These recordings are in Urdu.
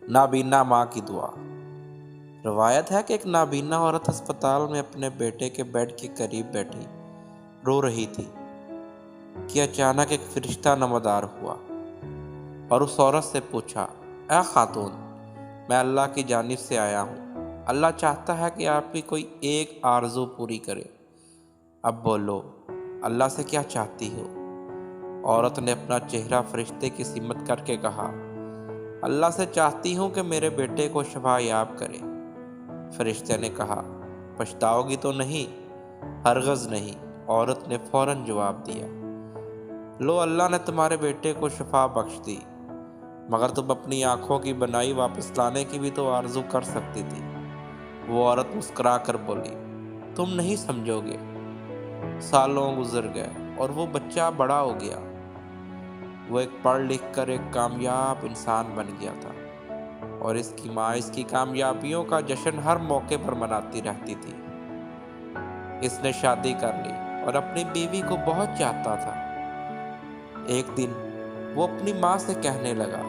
نابینا ماں کی دعا۔ روایت ہے کہ ایک نابینا عورت ہسپتال میں اپنے بیٹے کے بیڈ کے قریب بیٹھی رو رہی تھی کہ اچانک ایک فرشتہ نمودار ہوا اور اس عورت سے پوچھا، اے خاتون، میں اللہ کی جانب سے آیا ہوں، اللہ چاہتا ہے کہ آپ کی کوئی ایک آرزو پوری کرے، اب بولو اللہ سے کیا چاہتی ہو؟ عورت نے اپنا چہرہ فرشتے کی سمت کر کے کہا، اللہ سے چاہتی ہوں کہ میرے بیٹے کو شفا یاب کرے۔ فرشتے نے کہا، پچھتاؤ گی تو نہیں؟ ہرگز نہیں، عورت نے فوراً جواب دیا، لو اللہ نے تمہارے بیٹے کو شفا بخش دی، مگر تم اپنی آنکھوں کی بنائی واپس لانے کی بھی تو آرزو کر سکتی تھی۔ وہ عورت مسکرا کر بولی، تم نہیں سمجھو گے۔ سالوں گزر گئے اور وہ بچہ بڑا ہو گیا۔ وہ ایک پڑھ لکھ کر ایک کامیاب انسان بن گیا تھا اور اس کی ماں اس کی کامیابیوں کا جشن ہر موقع پر مناتی رہتی تھی۔ اس نے شادی کر لی اور اپنی بیوی کو بہت چاہتا تھا۔ ایک دن وہ اپنی ماں سے کہنے لگا،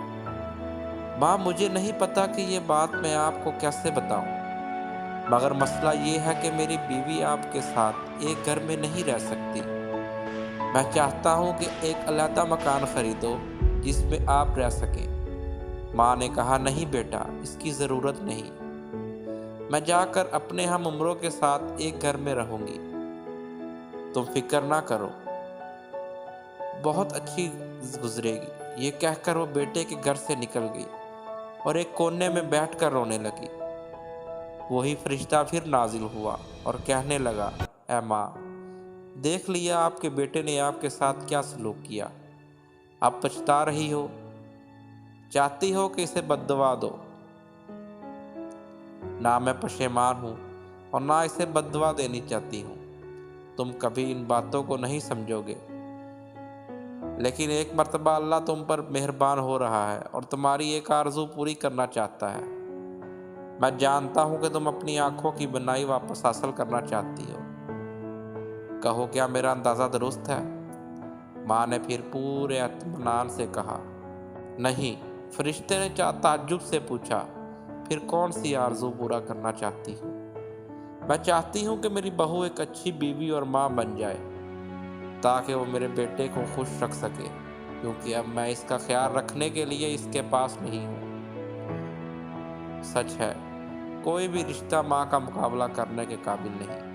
ماں مجھے نہیں پتا کہ یہ بات میں آپ کو کیسے بتاؤں، مگر مسئلہ یہ ہے کہ میری بیوی آپ کے ساتھ ایک گھر میں نہیں رہ سکتی۔ میں چاہتا ہوں کہ ایک علیحدہ مکان خریدو جس میں آپ رہ سکیں۔ ماں نے کہا، نہیں بیٹا، اس کی ضرورت نہیں، میں جا کر اپنے ہم عمروں کے ساتھ ایک گھر میں رہوں گی، تم فکر نہ کرو، بہت اچھی گزرے گی۔ یہ کہہ کر وہ بیٹے کے گھر سے نکل گئی اور ایک کونے میں بیٹھ کر رونے لگی۔ وہی فرشتہ پھر نازل ہوا اور کہنے لگا، اے ماں، دیکھ لیا آپ کے بیٹے نے آپ کے ساتھ کیا سلوک کیا، آپ پچھتا رہی ہو، چاہتی ہو کہ اسے بد دعا دو۔ نہ میں پشیمان ہوں اور نہ اسے بد دعا دینی چاہتی ہوں، تم کبھی ان باتوں کو نہیں سمجھو گے، لیکن ایک مرتبہ اللہ تم پر مہربان ہو رہا ہے اور تمہاری ایک آرزو پوری کرنا چاہتا ہے۔ میں جانتا ہوں کہ تم اپنی آنکھوں کی بنائی واپس حاصل کرنا چاہتی ہو، کہو کیا میرا اندازہ درست ہے؟ ماں نے پھر پورے اطمینان سے کہا، نہیں۔ فرشتے نے تعجب سے پوچھا، پھر کون سی آرزو پورا کرنا چاہتی ہو؟ میں چاہتی ہوں کہ میری بہو ایک اچھی بیوی اور ماں بن جائے تاکہ وہ میرے بیٹے کو خوش رکھ سکے، کیونکہ اب میں اس کا خیال رکھنے کے لیے اس کے پاس نہیں ہوں۔ سچ ہے، کوئی بھی رشتہ ماں کا مقابلہ کرنے کے قابل نہیں۔